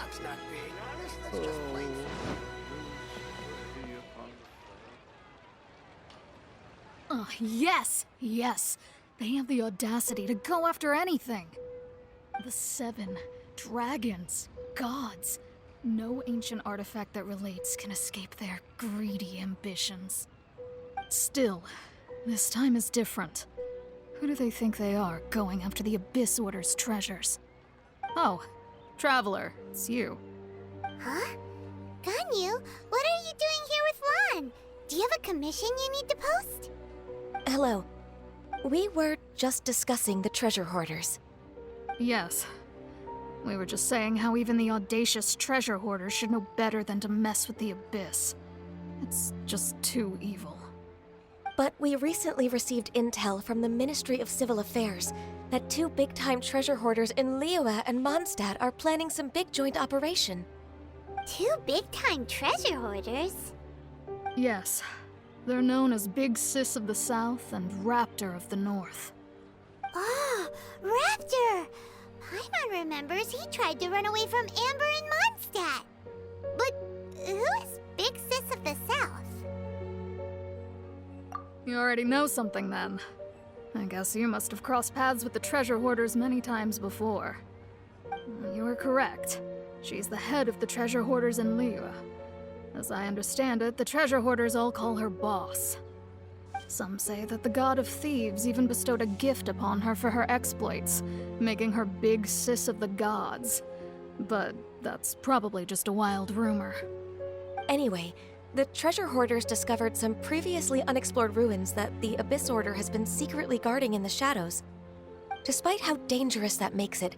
Doc's not being honest. Let's just wait. Oh, yes! Yes! They have the audacity to go after anything! The 7 dragons, gods. No ancient artifact that relates can escape their greedy ambitions. Still, this time is different. Who do they think they are, going after the Abyss Order's treasures? Oh, Traveler, it's you. Huh? Ganyu, what are you doing here with Lan? Do you have a commission you need to post? Hello. We were just discussing the treasure hoarders. Yes. We were just saying how even the audacious treasure hoarders should know better than to mess with the Abyss. It's just too evil. But we recently received intel from the Ministry of Civil Affairs that 2 big-time treasure hoarders in Liyue and Mondstadt are planning some big joint operation. 2 big-time treasure hoarders? Yes. They're known as Big Sis of the South and Raptor of the North. Oh, Raptor! Paimon remembers he tried to run away from Amber in Mondstadt. But who is Big Sis of the South? You already know something then. I guess you must have crossed paths with the treasure hoarders many times before. You are correct. She's the head of the treasure hoarders in Liyue. As I understand it, the treasure hoarders all call her boss. Some say that the god of thieves even bestowed a gift upon her for her exploits, making her Big Sis of the gods. But that's probably just a wild rumor. Anyway, the treasure hoarders discovered some previously unexplored ruins that the Abyss Order has been secretly guarding in the shadows. Despite how dangerous that makes it,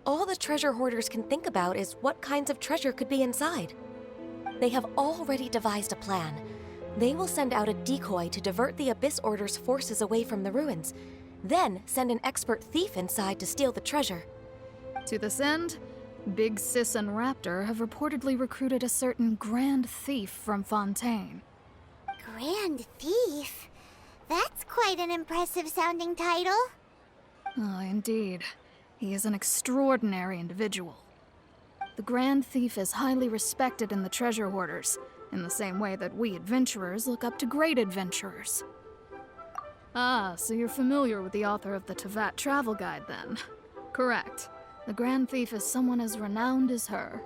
all the treasure hoarders can think about is what kinds of treasure could be inside. They have already devised a plan. They will send out a decoy to divert the Abyss Order's forces away from the ruins, then send an expert thief inside to steal the treasure. To this end, Big Sis and Raptor have reportedly recruited a certain Grand Thief from Fontaine. Grand Thief? That's quite an impressive sounding title. Oh, indeed. He is an extraordinary individual. The Grand Thief is highly respected in the treasure hoarders, in the same way that we adventurers look up to great adventurers. Ah, so you're familiar with the author of the Tevat Travel Guide, then? Correct. The Grand Thief is someone as renowned as her.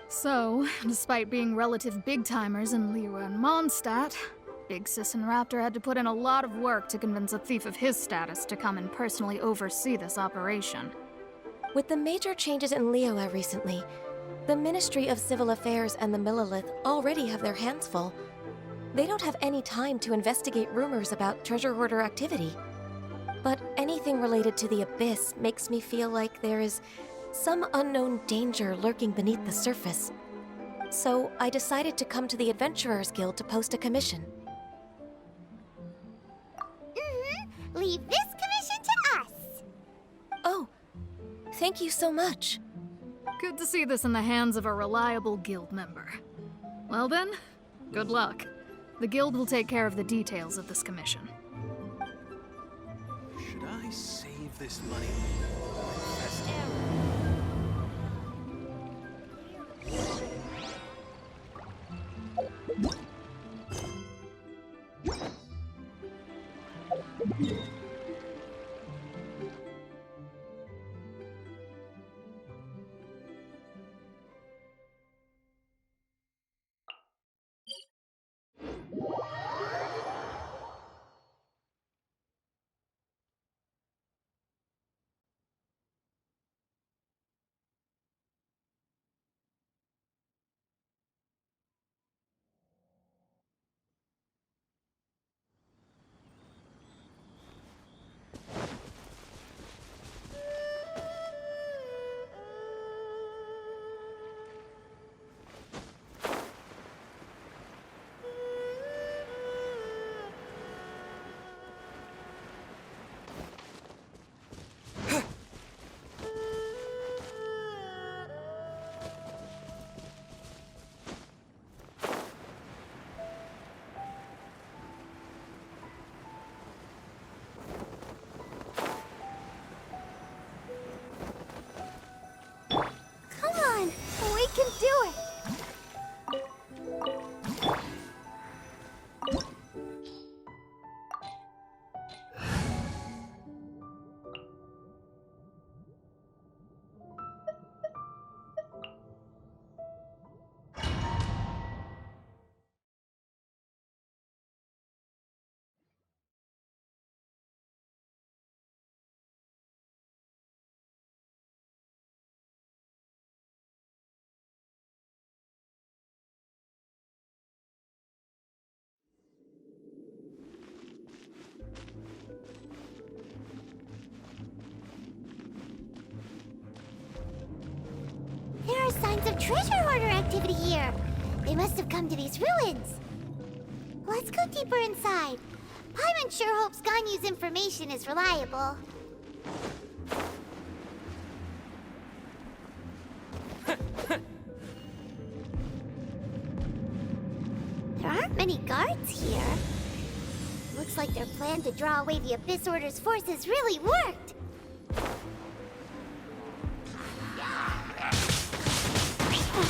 So, despite being relative big-timers in Liyue and Mondstadt, Big Sis and Raptor had to put in a lot of work to convince a thief of his status to come and personally oversee this operation. With the major changes in Liyue recently, the Ministry of Civil Affairs and the Millelith already have their hands full. They don't have any time to investigate rumors about treasure hoarder activity. But anything related to the Abyss makes me feel like there is some unknown danger lurking beneath the surface. So I decided to come to the Adventurers Guild to post a commission. Leave this commission to us. Oh, thank you so much. Good to see this in the hands of a reliable guild member. Well then, good luck. The guild will take care of the details of this commission. Should I save this money? treasure hoarder activity here. They must have come to these ruins. Let's go deeper inside. Paimon sure hopes Ganyu's information is reliable. There aren't many guards here. Looks like their plan to draw away the Abyss Order's forces really worked.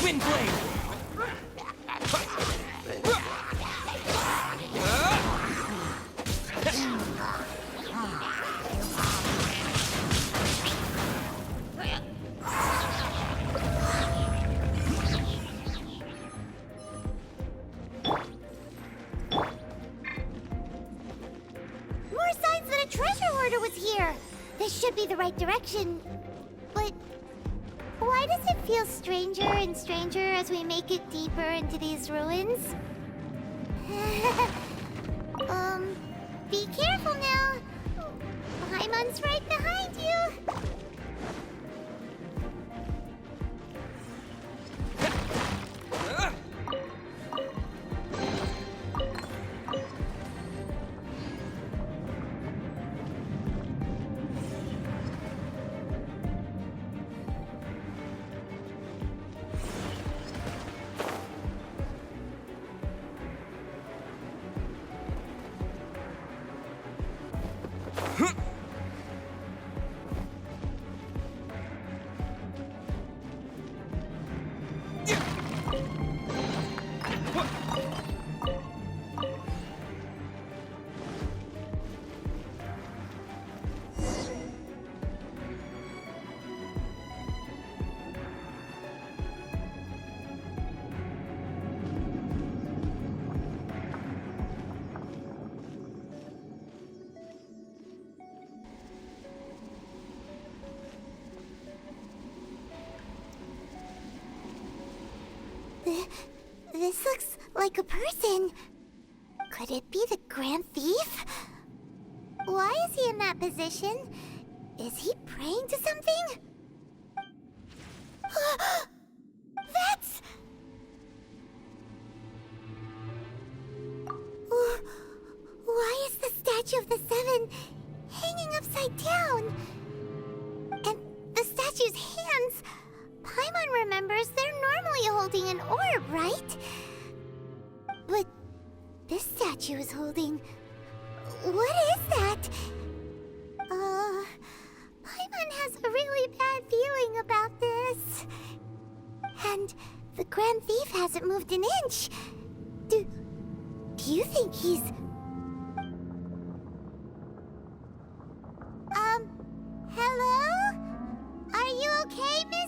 Windblade! More signs that a treasure hoarder was here. This should be the right direction. But why does it feel stranger and stranger as we make it deeper into these ruins? Be careful now. Paimon's right behind you. This looks like a person. Could it be the Grand Thief? Why is he in that position? Is he praying to something? That's... Why is the statue of the Seven hanging upside down? And the statue's hands... Paimon remembers they're normally holding an orb, right? But this statue is holding... What is that? Paimon has a really bad feeling about this. And the Grand Thief hasn't moved an inch. Do you think he's... Hello? Are you okay, mister?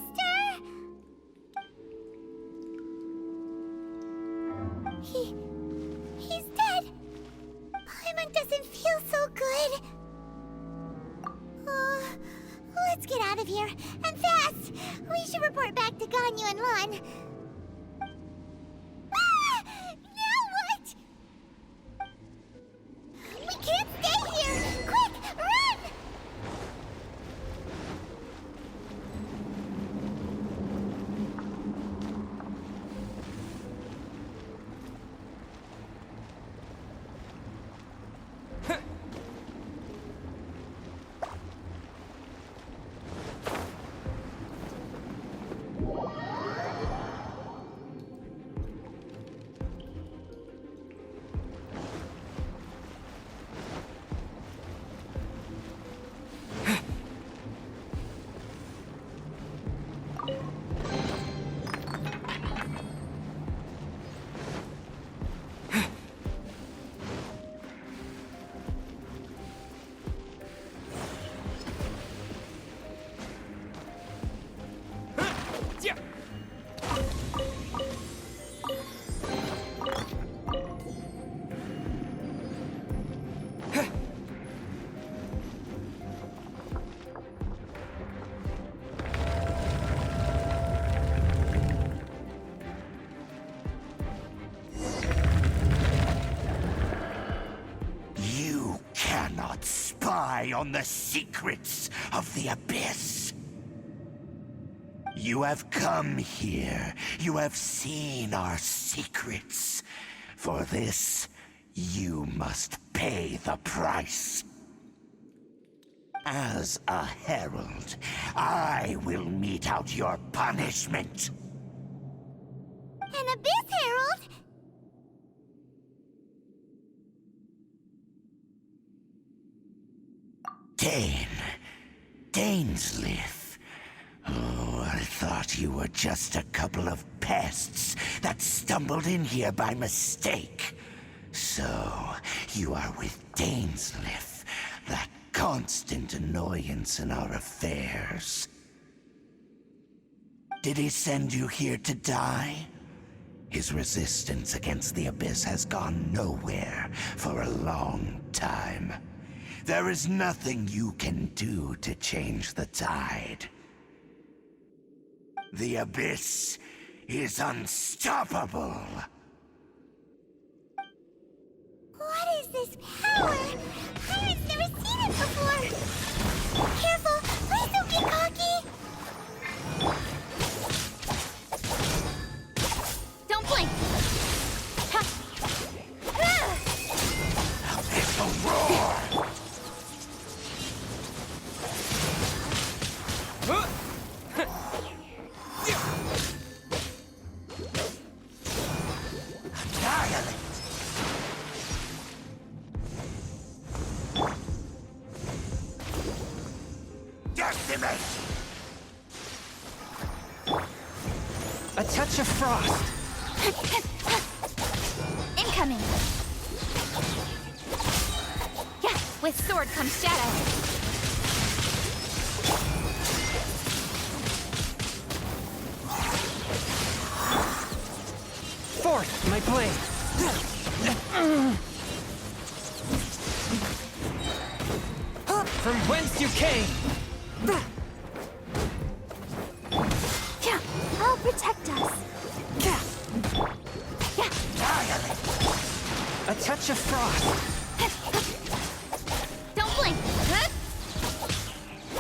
He's dead. Paimon doesn't feel so good. Let's get out of here, and fast! We should report back to Ganyu and Lon. Ah! Now what? We can't stay here! Quick, run! Spy on the secrets of the Abyss. You have come here. You have seen our secrets. For this, you must pay the price. As a herald, I will mete out your punishment. An Abyss Herald? Dainsleif. Oh, I thought you were just a couple of pests that stumbled in here by mistake. So, you are with Dainsleif, that constant annoyance in our affairs. Did he send you here to die? His resistance against the Abyss has gone nowhere for a long time. There is nothing you can do to change the tide. The Abyss is unstoppable. What is this power? Pirates never seen it before. Careful, please don't get cocky. Don't blink. Ha. Ah. It's a roar! Annihilate! Decimate! A touch of frost. Incoming. Yeah, with sword comes shadow. Forth, my blade. From whence you came. Yeah, I'll protect us. Yeah. A touch of frost. Don't blink. Good.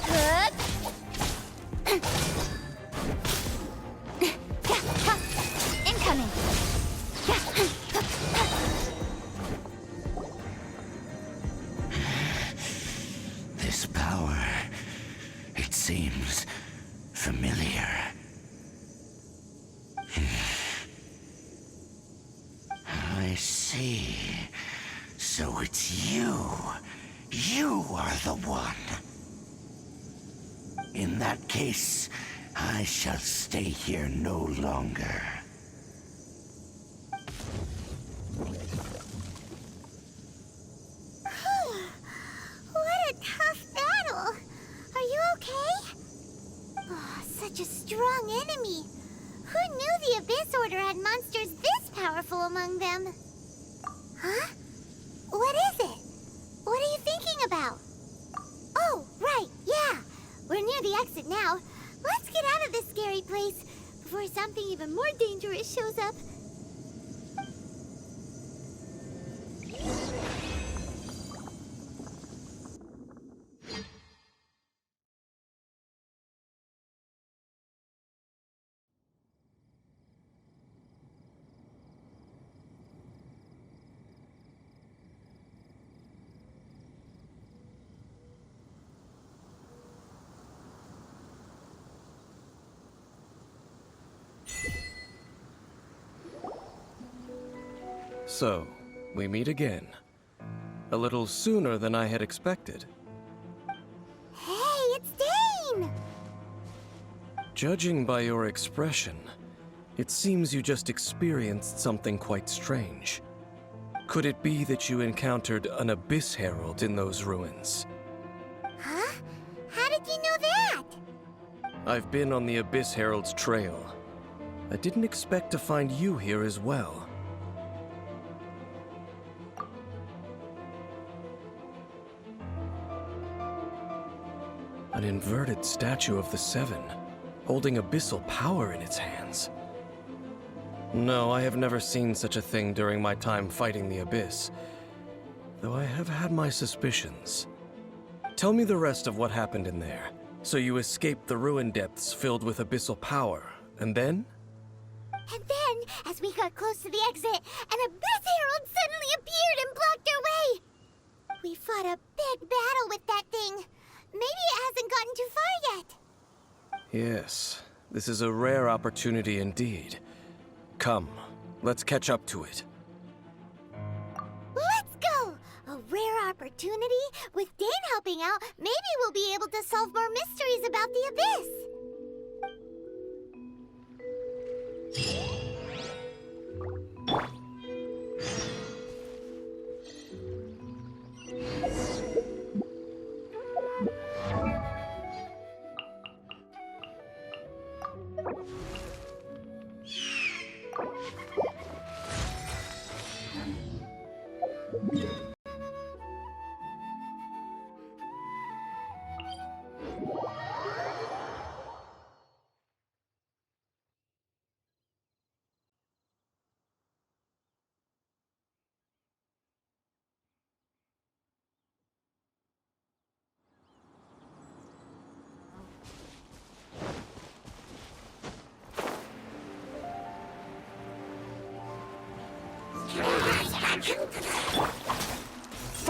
Good. Incoming. This power, it seems familiar. I see. So it's you. You are the one. In that case, I shall stay here no longer. What a tough battle. Are you okay? Oh, such a strong enemy. Who knew the Abyss Order had monsters this powerful among them? Huh? What is it? What are you thinking about? Oh, right, yeah. We're near the exit now. Let's get out of this scary place before something even more dangerous shows up. So, we meet again. A little sooner than I had expected. Hey, it's Dane! Judging by your expression, it seems you just experienced something quite strange. Could it be that you encountered an Abyss Herald in those ruins? Huh? How did you know that? I've been on the Abyss Herald's trail. I didn't expect to find you here as well. An inverted statue of the Seven, holding abyssal power in its hands. No, I have never seen such a thing during my time fighting the Abyss, though I have had my suspicions. Tell me the rest of what happened in there. So you escaped the ruin depths filled with abyssal power, and then? And then, as we got close to the exit, an Abyss Herald suddenly appeared and blocked our way! We fought a big battle with that thing. Maybe it hasn't gotten too far yet. Yes, this is a rare opportunity indeed. Come, let's catch up to it. Let's go! A rare opportunity? With Dane helping out, maybe we'll be able to solve more mysteries about the Abyss.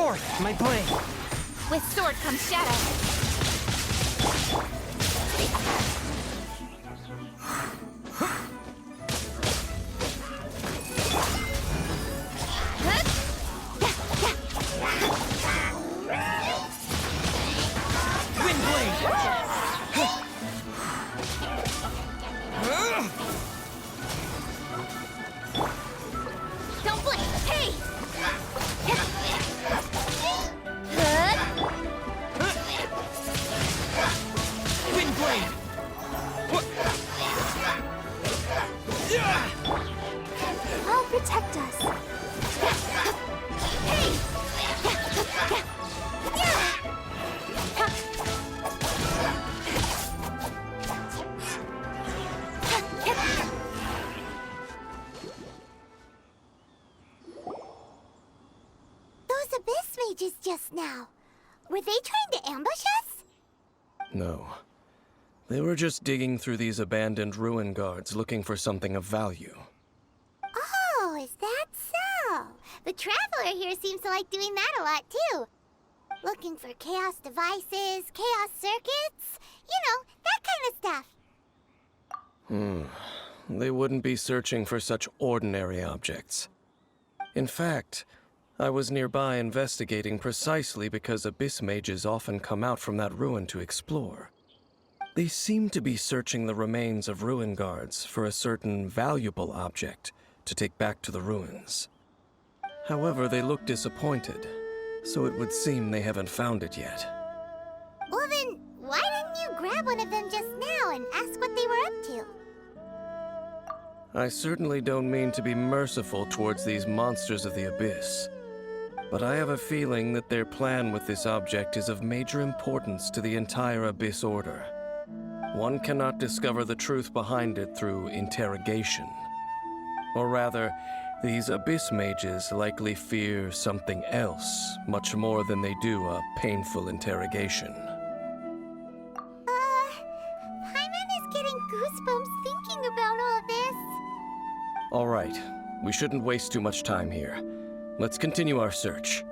Forth, my blade! With sword comes shadow. Wind blade! Don't blink! Hey! Wind blade! I'll protect us. Hey! Those Abyss mages just now. Were they trying to ambush us? No. They were just digging through these abandoned ruin guards looking for something of value. Oh, is that so? The Traveler here seems to like doing that a lot, too. Looking for chaos devices, chaos circuits, you know, that kind of stuff. They wouldn't be searching for such ordinary objects. In fact, I was nearby investigating precisely because abyss mages often come out from that ruin to explore. They seem to be searching the remains of ruin guards for a certain valuable object to take back to the ruins. However, they look disappointed, so it would seem they haven't found it yet. Well then, why didn't you grab one of them just now and ask what they were up to? I certainly don't mean to be merciful towards these monsters of the abyss, but I have a feeling that their plan with this object is of major importance to the entire Abyss Order. One cannot discover the truth behind it through interrogation. Or rather, these Abyss mages likely fear something else much more than they do a painful interrogation. Paimon is getting goosebumps thinking about all this. All right, we shouldn't waste too much time here. Let's continue our search.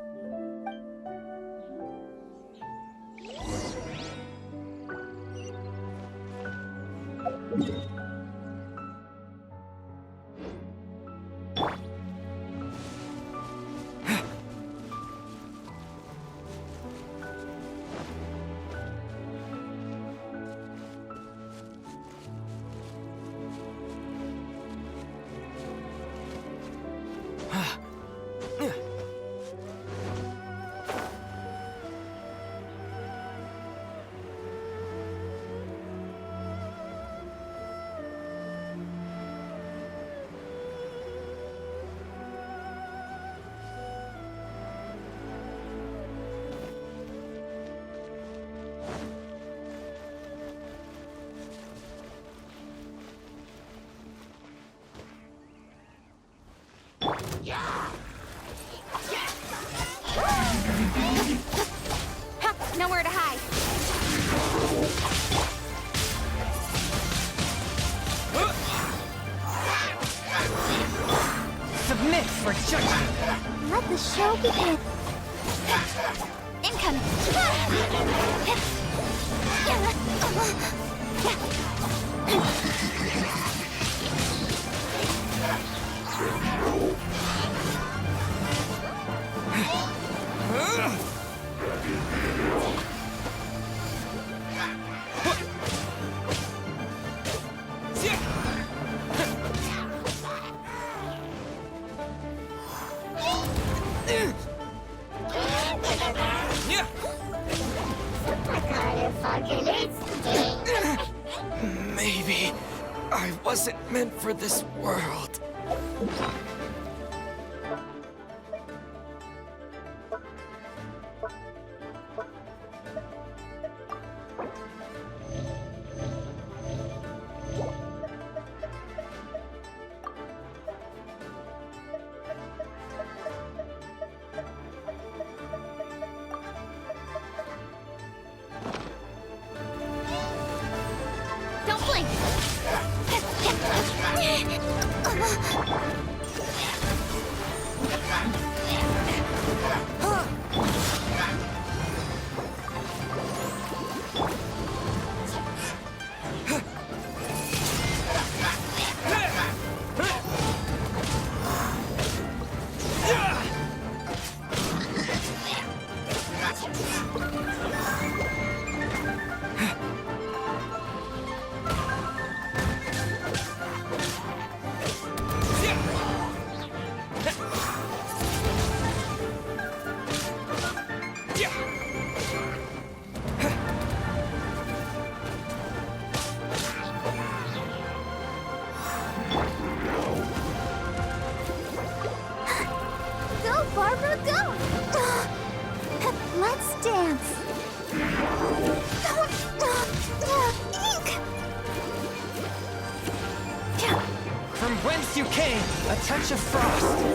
for judgment. Let the show begin. Incoming. Maybe I wasn't meant for this world. Don't blink. Go, Barbara, go! Let's dance. Ink! From whence you came, a touch of frost.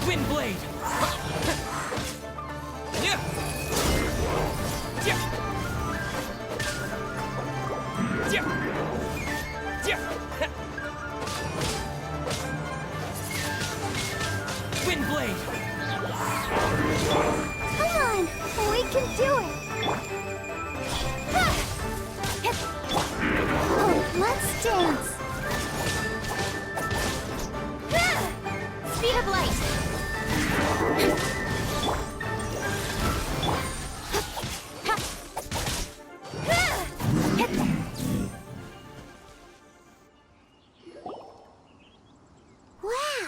Wind blade. Wind blade. Come on, we can do it. Oh, let's dance. Speed of light. Wow!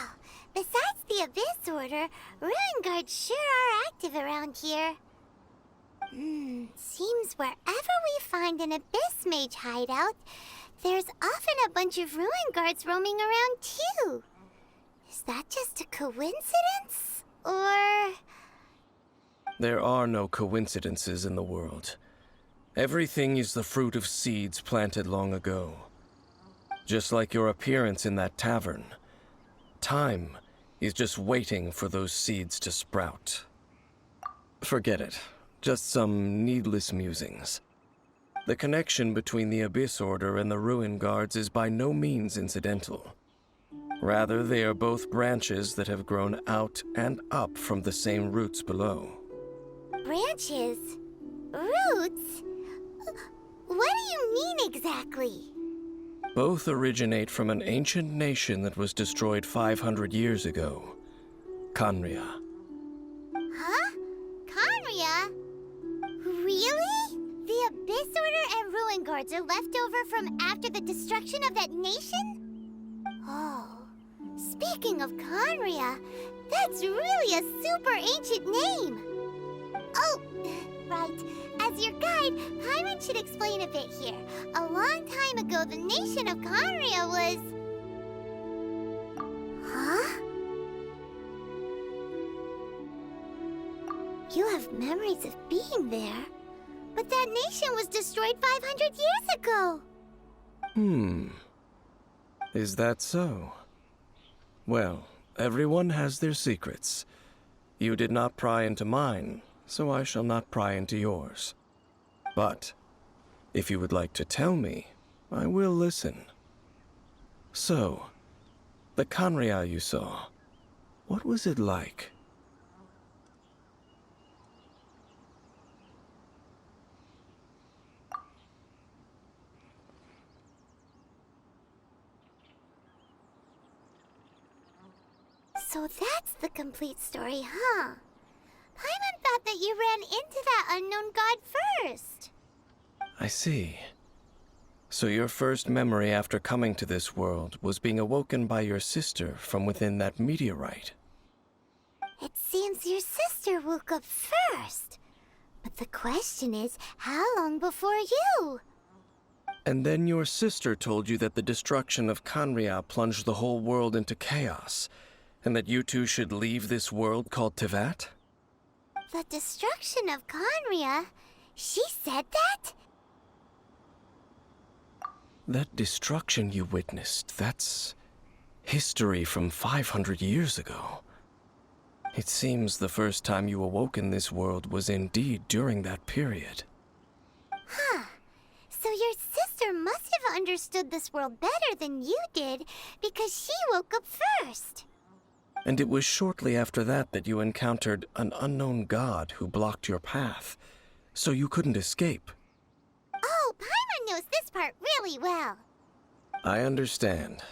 Besides the Abyss Order, Ruin Guards sure are active around here. Seems wherever we find an Abyss Mage hideout, there's often a bunch of Ruin Guards roaming around too. Is that just a coincidence? Or... There are no coincidences in the world. Everything is the fruit of seeds planted long ago. Just like your appearance in that tavern. Time is just waiting for those seeds to sprout. Forget it. Just some needless musings. The connection between the Abyss Order and the Ruin Guards is by no means incidental. Rather, they are both branches that have grown out and up from the same roots below. branches? Roots? What do you mean exactly? Both originate from an ancient nation that was destroyed 500 years ago. Khaenri'ah. Huh? Khaenri'ah? Really? The Abyss Order and Ruin Guards are left over from after the destruction of that nation? Oh, speaking of Khaenri'ah, that's really a super ancient name. Oh, right. As your guide, Paimon should explain a bit here. A long time ago, the nation of Khaenri'ah was... memories of being there. But that nation was destroyed 500 years ago. Is that so? Well, everyone has their secrets. You did not pry into mine, so I shall not pry into yours. But, if you would like to tell me, I will listen. So, the Khaenri'ah you saw, what was it like? So that's the complete story, huh? Paimon thought that you ran into that unknown god first. I see. So your first memory after coming to this world was being awoken by your sister from within that meteorite. It seems your sister woke up first. But the question is, how long before you? And then your sister told you that the destruction of Khaenri'ah plunged the whole world into chaos, and that you two should leave this world called Teyvat? The destruction of Khaenri'ah? She said that? That destruction you witnessed, that's history from 500 years ago. It seems the first time you awoke in this world was indeed during that period. Huh. So your sister must have understood this world better than you did, because she woke up first. And it was shortly after that that you encountered an unknown god who blocked your path, so you couldn't escape. Oh, Paimon knows this part really well. I understand.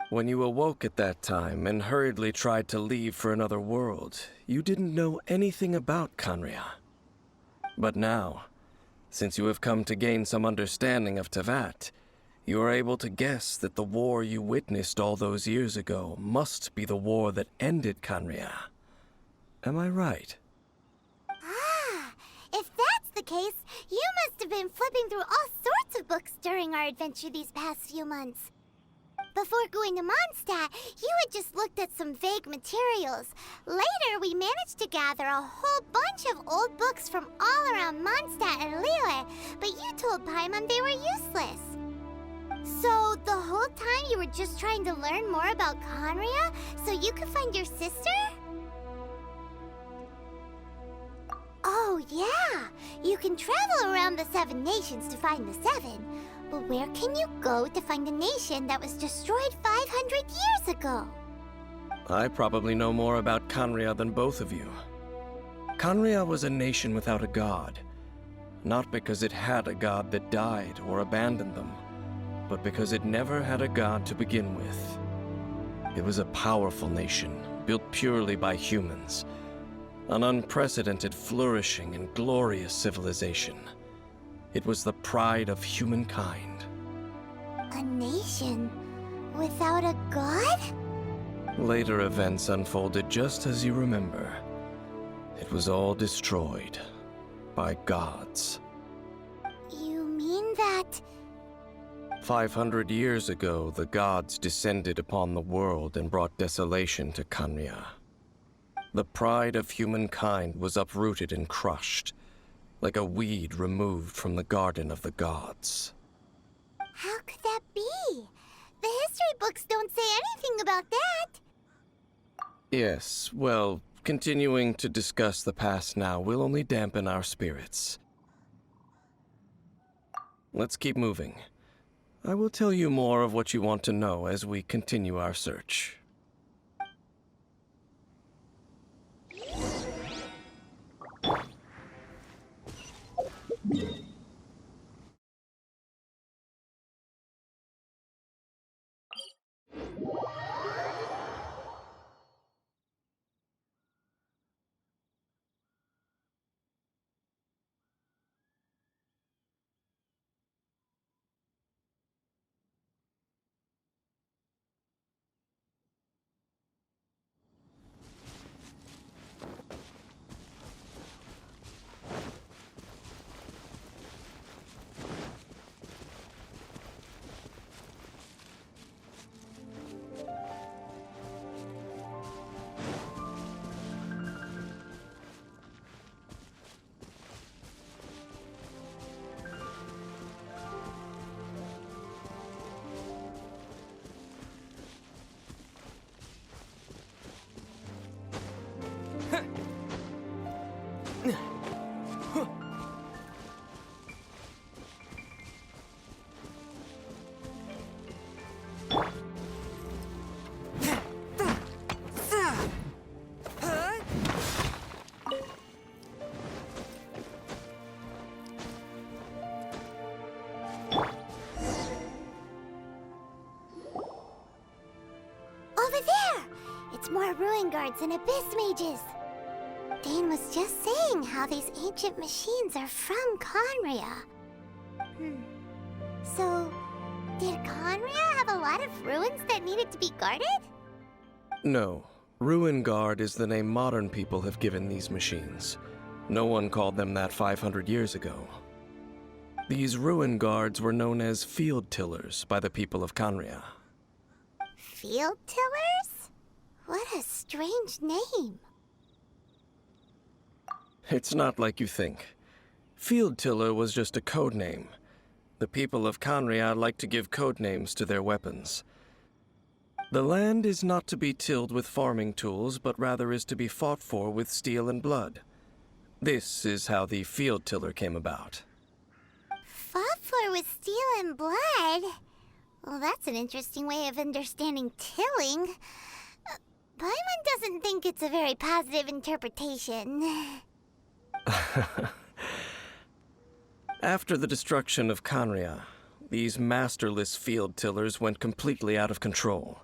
When you awoke at that time and hurriedly tried to leave for another world, you didn't know anything about Khaenri'ah. But now, since you have come to gain some understanding of Teyvat, you are able to guess that the war you witnessed all those years ago must be the war that ended Khaenri'ah. Am I right? Ah, if that's the case, you must have been flipping through all sorts of books during our adventure these past few months. Before going to Mondstadt, you had just looked at some vague materials. Later, we managed to gather a whole bunch of old books from all around Mondstadt and Liyue, but you told Paimon they were useless. So, the whole time you were just trying to learn more about Khaenri'ah so you could find your sister? Oh, yeah! You can travel around the 7 nations to find the 7. But where can you go to find a nation that was destroyed 500 years ago? I probably know more about Khaenri'ah than both of you. Khaenri'ah was a nation without a god. Not because it had a god that died or abandoned them, but because it never had a god to begin with. It was a powerful nation, built purely by humans. An unprecedented, flourishing, and glorious civilization. It was the pride of humankind. A nation without a god? Later events unfolded just as you remember. It was all destroyed by gods. You mean that... 500 years ago, the gods descended upon the world and brought desolation to Khaenri'ah. The pride of humankind was uprooted and crushed, like a weed removed from the garden of the gods. How could that be? The history books don't say anything about that. Yes, well, continuing to discuss the past now will only dampen our spirits. Let's keep moving. I will tell you more of what you want to know as we continue our search. ruin guards and abyss mages. Dane was just saying how these ancient machines are from Conria. So, did Conria have a lot of ruins that needed to be guarded? No. Ruin Guard is the name modern people have given these machines. No one called them that 500 years ago. These Ruin Guards were known as Field Tillers by the people of Conria. Field Tillers? What a strange name. It's not like you think. Field Tiller was just a code name. The people of Conria like to give code names to their weapons. The land is not to be tilled with farming tools, but rather is to be fought for with steel and blood. This is how the Field Tiller came about. Fought for with steel and blood? Well, that's an interesting way of understanding tilling. Paimon doesn't think it's a very positive interpretation. After the destruction of Conria, these masterless field tillers went completely out of control.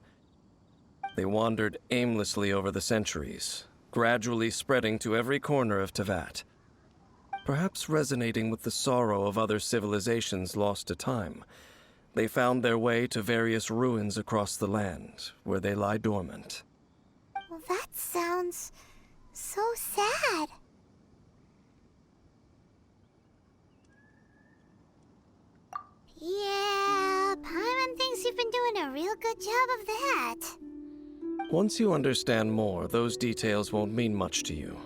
They wandered aimlessly over the centuries, gradually spreading to every corner of Teyvat. Perhaps resonating with the sorrow of other civilizations lost to time, they found their way to various ruins across the land, where they lie dormant. Well, that sounds so sad. Yeah, Paimon thinks you've been doing a real good job of that. Once you understand more, those details won't mean much to you.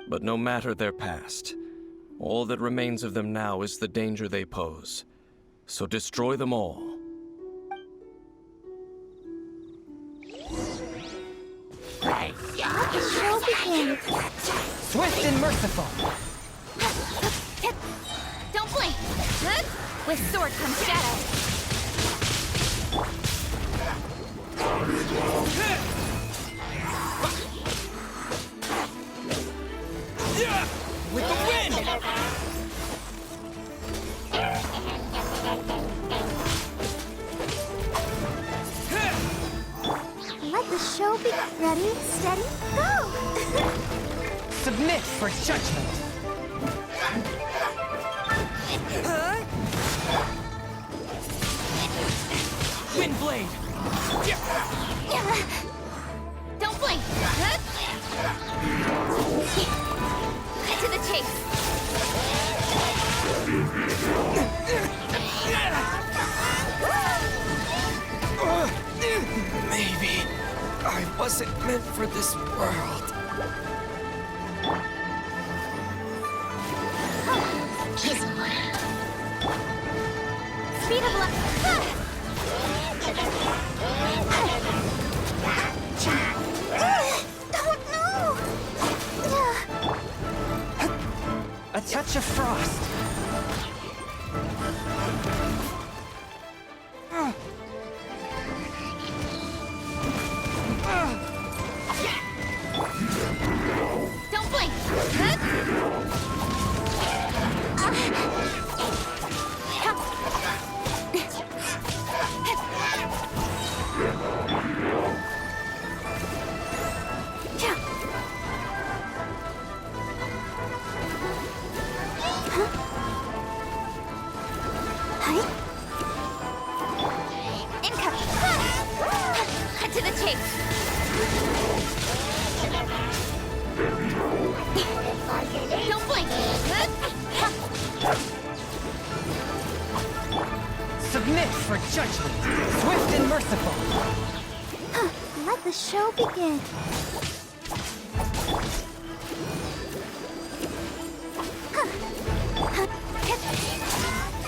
But no matter their past, all that remains of them now is the danger they pose. So destroy them all. Let the show begin. Swift and merciful. Don't blink! With sword comes shadow. With the wind! Let the show be ready, steady, go! Submit for judgment. Windblade! Don't blink! To the chase! Maybe I wasn't meant for this world. Speed of light! A touch of frost. Don't blink! Incoming! To the chase! Don't blink! Submit for judgment. Swift and merciful. Let the show begin.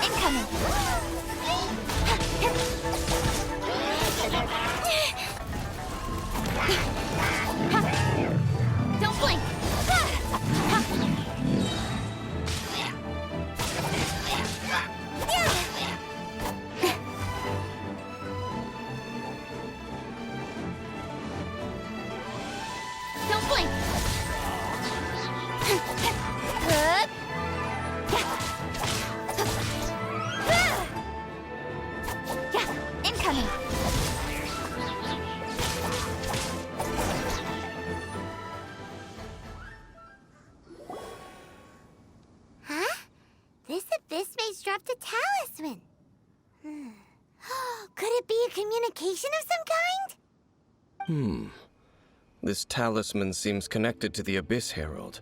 Incoming! Don't blink! Don't dropped a talisman. Could it be a communication of some kind? This talisman seems connected to the Abyss Herald.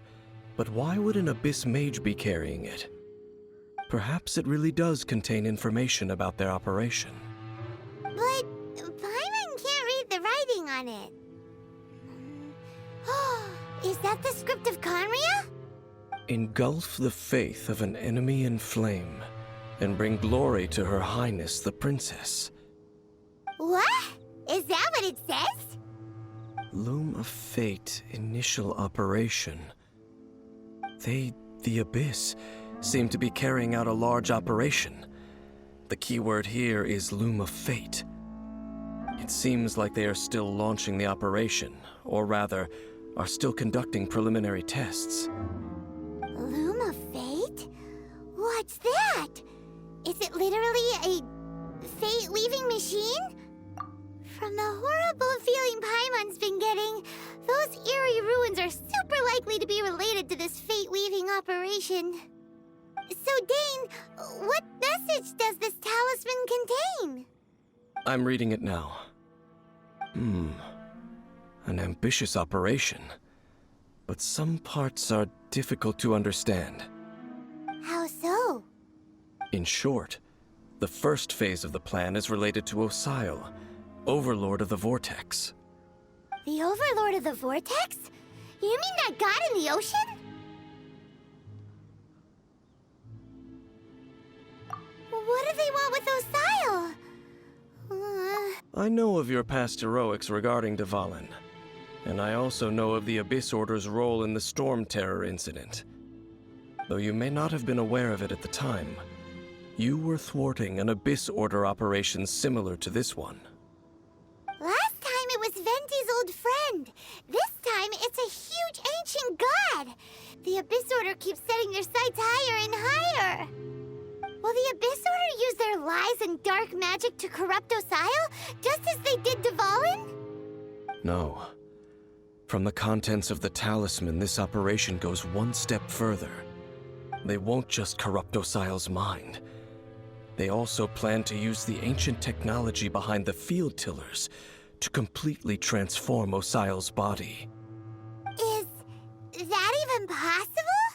But why would an Abyss Mage be carrying it? Perhaps it really does contain information about their operation. But Paimon can't read the writing on it. Is that the script of Conria? Engulf the faith of an enemy in flame, and bring glory to Her Highness the Princess. What? Is that what it says? Loom of Fate, initial operation. They, the Abyss, seem to be carrying out a large operation. The keyword here is Loom of Fate. It seems like they are still launching the operation, or rather, are still conducting preliminary tests. Loom of Fate? What's that? Is it literally a fate-weaving machine? From the horrible feeling Paimon's been getting, those eerie ruins are super likely to be related to this fate-weaving operation. So, Dane, what message does this talisman contain? I'm reading it now. An ambitious operation. But some parts are difficult to understand. How so? In short, the first phase of the plan is related to Osile, Overlord of the Vortex. The Overlord of the Vortex? You mean that god in the ocean? What do they want with Osile? I know of your past heroics regarding Dvalin, and I also know of the Abyss Order's role in the Storm Terror incident. Though you may not have been aware of it at the time, you were thwarting an Abyss Order operation similar to this one. Last time it was Venti's old friend. This time it's a huge ancient god. The Abyss Order keeps setting their sights higher and higher. Will the Abyss Order use their lies and dark magic to corrupt Osile, just as they did Dvalin? No. From the contents of the talisman, this operation goes one step further. They won't just corrupt Osile's mind. They also plan to use the ancient technology behind the field tillers to completely transform Osile's body. Is that even possible?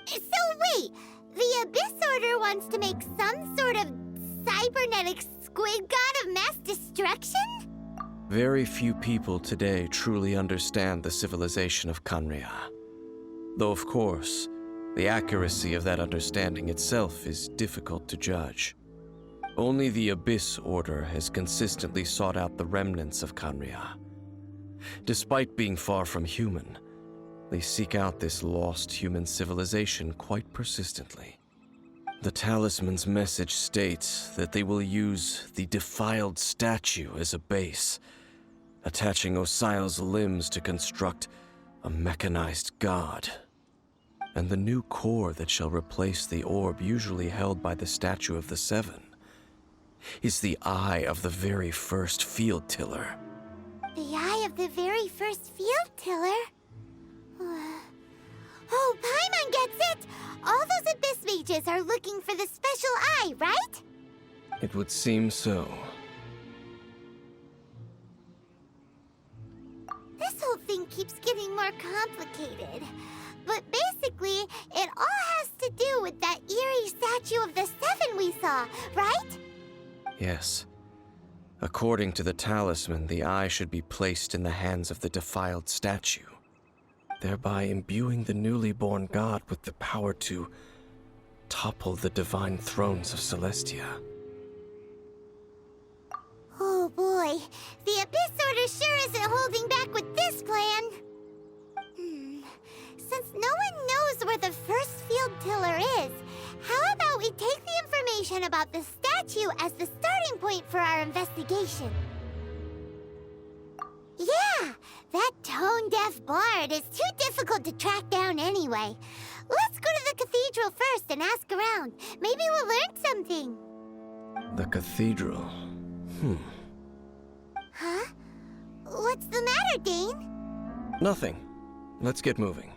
So wait, the Abyss Order wants to make some sort of cybernetic squid god of mass destruction? Very few people today truly understand the civilization of Conria. Though of course, the accuracy of that understanding itself is difficult to judge. Only the Abyss Order has consistently sought out the remnants of Conria. Despite being far from human, they seek out this lost human civilization quite persistently. The talisman's message states that they will use the defiled statue as a base, attaching Osile's limbs to construct a mechanized god. And the new core that shall replace the orb usually held by the Statue of the Seven is the eye of the very first field tiller. The eye of the very first field tiller? Oh, Paimon gets it! All those Abyss mages are looking for the special eye, right? It would seem so. This whole thing keeps getting more complicated. But basically, it all has to do with that eerie statue of the Seven we saw, right? Yes. According to the talisman, the eye should be placed in the hands of the defiled statue, thereby imbuing the newly born god with the power to topple the divine thrones of Celestia. Oh boy, the Abyss Order sure isn't holding back with this plan. Since no one knows where the first field tiller is, how about we take the information about the statue as the starting point for our investigation? Yeah, that tone-deaf bard is too difficult to track down anyway. Let's go to the cathedral first and ask around. Maybe we'll learn something. The cathedral. Huh? What's the matter, Dane? Nothing. Let's get moving.